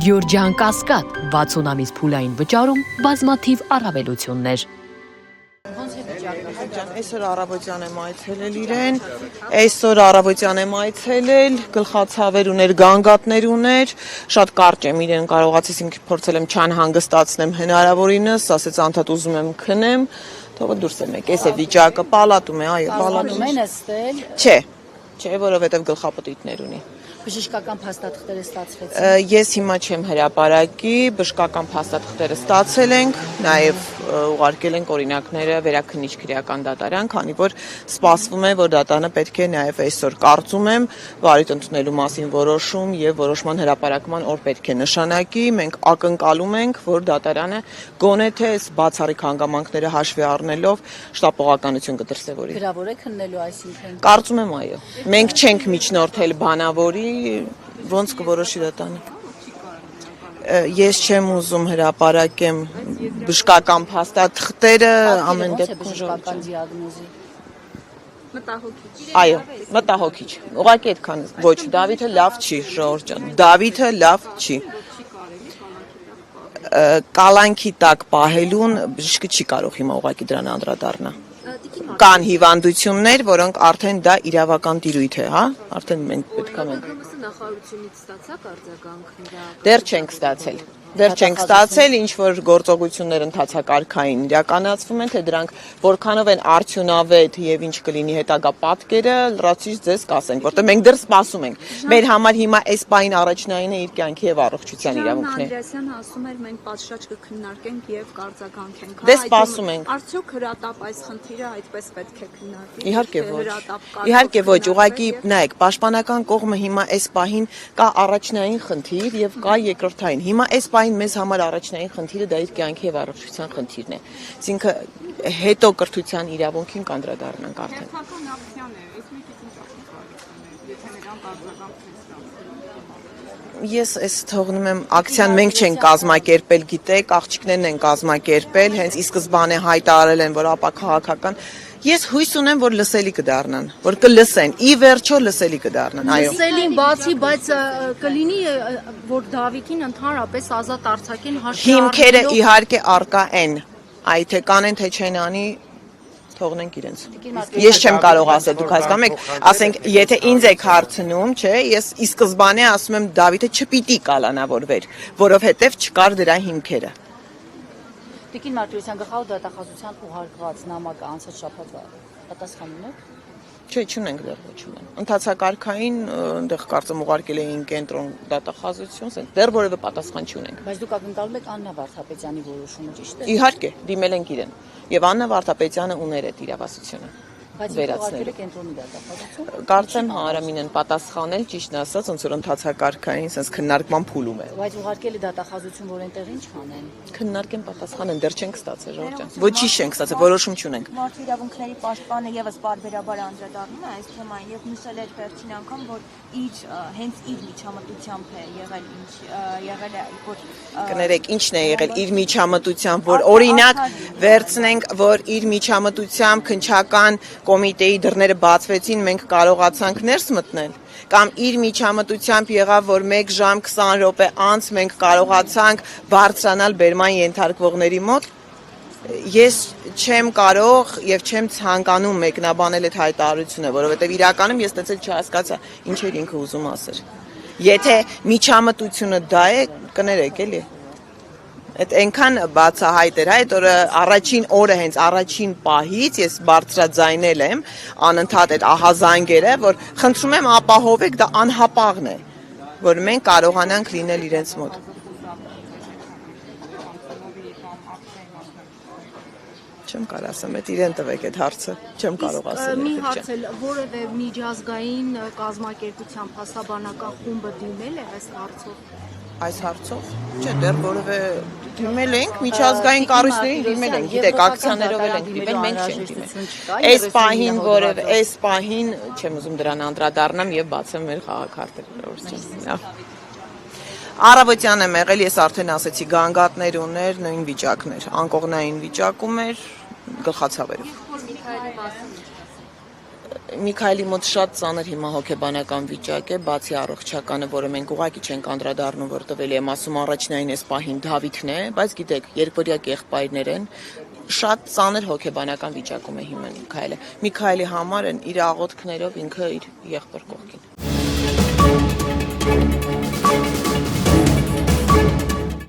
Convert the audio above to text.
Գյորջյան Կասկադ 60 ամիս փուլային վճարում բազմաթիվ առավելություններ։ Այսօր առավոտյան եմ այցելել իրեն, այսօր առավոտյան եմ այցելել, գլխացավեր ուներ, գանգատներ ուներ, շատ կարճ եմ իրեն կարողացեցին փորձել եմ չանհանգստացնեմ հնարավորինս, ասեց անդադ ուզում եմ քնեմ, թողը դուրս եմ եկել, էս է վիճակը, պալատում է, այո, պալատում է։ Չէ, որովհետև գլխապտույտներ ունի։ Բժշկական փաստաթղթերը ստացվեցին։ Ես հիմա չեմ հրապարակի, բժշկական փաստաթղթերը ստացել ենք, նաև ուղարկել ենք օրինակները վերաքննիչ քրեական դատարան, քանի որ սպասվում է, որ դատարանը պետք է նաև այսօր կարծում եմ վարույթ ընդունելու մասին որոշում եւ որոշման հրապարակման օր պետք է նշանակի, մենք ակնկալում ենք, որ դատարանը գոնե թե այս բացառիկ հանգամանքները հաշվի առնելով շտապողականություն կդրսևորի։ Գրավոր է քննելու այսինքն։ Կարծում եմ այո։ Մենք չենք միջնորդել բանավորի ոնց կորոշի դատանը։ Ես չեմ ուզում հրապարակեմ բժշկական փաստաթղթերը ամեն դեպքում բժշկական դիագնոզի։ Այո, մտահոգիչ։ Ուղղակի այդքան ոչ, Դավիթը լավ չի, Ժորժ ջան։ Դավիթը լավ չի։ Կալանքի տակ պահելուն բժիշկը չի կարող հիմա ուղղակի դրան անդրադառնա։ Կան հիվանդություններ, որոնք արդեն դա իրավական տիրույթ է, հա? Արդեն մենք պետք է մենք նախարարությունից ստացաք արձագանքներ։ Դեռ չենք ստացել։ Դեռ չենք ստացել, ինչ որ գործողություններ ընթացակարգային իրականացվում են, թե դրանք որքանով են արդյունավետ եւ ինչ կլինի հետագա պատկերը, լրացուցիչ ձեզ կասենք, որտեղ մենք դեռ սպասում ենք։ Մեր համար հիմա այս պահին առաջնային է իր կյանքի եւ առողջության իրավունքն է։ Անդրեասյանը ասում էր մենք պատշաճ կքննարկենք եւ կարձագանքենք։ Դե սպասում ենք։ Արդյոք հրատապ այս խնդիրը այդպես պետք է քննարկվի։ Իհարկե ոչ։ Իհարկե ոչ, ուղղակի նայեք, պաշտպանական կողմը հիմա այս պահին կա առաջնային խնդիր եւ կա երկրորդային։ Հիմա այս պահին մեզ համար առաջնային խնդիրը դա իր կյանքի եւ առողջության խնդիրն է։ Այսինքն հետո կրթության իրավունքին կանդրադառնանք արդեն։ Ես այս թողնում եմ ակցիան մենք չենք կազմակերպել, գիտեք, աղջիկներն են կազմակերպել, հենց ի սկզբանե հայտարարել են, որ ապա քաղաքական Ես հույս ունեմ, որ լսելի կդառնան, որ կլսեն, ի վերջո լսելի կդառնան, այո։ Լսելին բացի, բայց կլինի, որ Դավիթին ընդհանրապես ազատ արձակեն հաշվի Հիմքերը իհարկե արկա են, այ թե կանեն, թե չեն անի, թողնենք իրենց։ Ես չեմ կարող ասել, դուք հասկանում եք, ասենք, եթե ինձ եք հարցնում, չէ, ես ի սկզբանե ասում եմ Դավիթը չպիտի կալանավորվեր, որովհետև չկար դրա հիմքերը։ Տիկին Մարտիրոսյան գլխավոր դատախազության ուղարկված նամակը անցած շաբաթվա պատասխանում եք։ Չէ, չունենք դեռ ոչ ունեն։ Ընթացակարգային այնտեղ կարծեմ ուղարկել էին կենտրոն դատախազություն, ասենք դեռ որևէ պատասխան չունենք։ Բայց դուք ակնկալում եք Աննա Վարդապետյանի որոշումը, ճիշտ է։ Իհարկե, դիմել ենք իրեն։ Եվ Աննա Վարդապետյանը ուներ այդ իրավասությունը։ Բայց ուղարկել եք կենտրոնի դատախազություն։ Կարծեմ Հարամինեն պատասխանել, ճիշտ ասած, ոնց որ ընթացակարգային, sense քննարկման փուլում է։ Բայց ուղարկել է դատախազություն, որ այնտեղ ինչ անեն։ Քննարկեն պատասխանեն, դեռ չենք ստացել, Ժորժ ջան։ Ոչինչ չենք ստացել, որոշում չունենք։ Մարդու իրավունքների պաշտպանը եւս բարբերաբար անդրադառնում է այս թեմային եւ նշել էր վերջին անգամ, որ իր հենց իր միջամտությամբ է եղել որ Կներեք, ինչն է եղել իր միջամտությամբ, որ օրինակ վերցնենք, որ իր միջամտությամբ քննչական կոմիտեի դռները բացվեցին, մենք կարողացանք ներս մտնել, կամ իր միջամտությամբ եղավ, որ 1 ժամ 20 րոպե անց մենք կարողացանք բարձրանալ բերման ենթարկվողների մոտ, ես չեմ կարող եւ չեմ ցանկանում մեկնաբանել այդ հայտարարությունը, որովհետեւ իրականում ես այդպես չհասկացա, ինչ էր ինքը ուզում ասել։ Եթե միջամտությունը դա է, կներեք էլի։ Այդ այնքան բացահայտ էր, այդ օրը առաջին օրը հենց առաջին պահից ես բարձրաձայնել եմ անընդհատ այդ ահազանգերը, որ խնդրում եմ ապահովեք, դա անհապաղն է, որ մենք կարողանանք լինել իրենց մոտ։ Չեմ կարող ասեմ, այդ իրեն տվեք այդ հարցը, չեմ կարող ասել։ Մի հարց էլ, որևէ միջազգային կազմակերպության փաստաբանական խումբը դիմել է այս հարցով։ Այս հարցով, չէ, դեռ որևէ դիմել ենք, միջազգային կառույցներին դիմել ենք, գիտեք, ակցիաներով ենք դիմել, մենք չենք դիմել։ Այս պահին որևէ, այս պահին չեմ ուզում դրան անդրադառնամ եւ բացեմ մեր խաղաքարտերը։ Առավոտյան եմ եղել, ես արդեն ասեցի, գանգատներ ուներ, նույն վիճակներ, անկողնային վիճակում էր, գլխացավերով։ Միքայելի մոտ շատ ծանր հիմա հոգեբանական վիճակ է, բացի առողջականը, որը մենք ուղղակի չենք անդրադառնում, որովհետև էլի եմ ասում առաջնային այս պահին Դավիթն է, բայց գիտեք, երկվորյակ եղբայրներ են, շատ ծանր հոգեբանական վիճակում է հիմա Միքայելը։ Միքայելի համար են իր աղոթքներով ինքը իր եղբոր կողքին։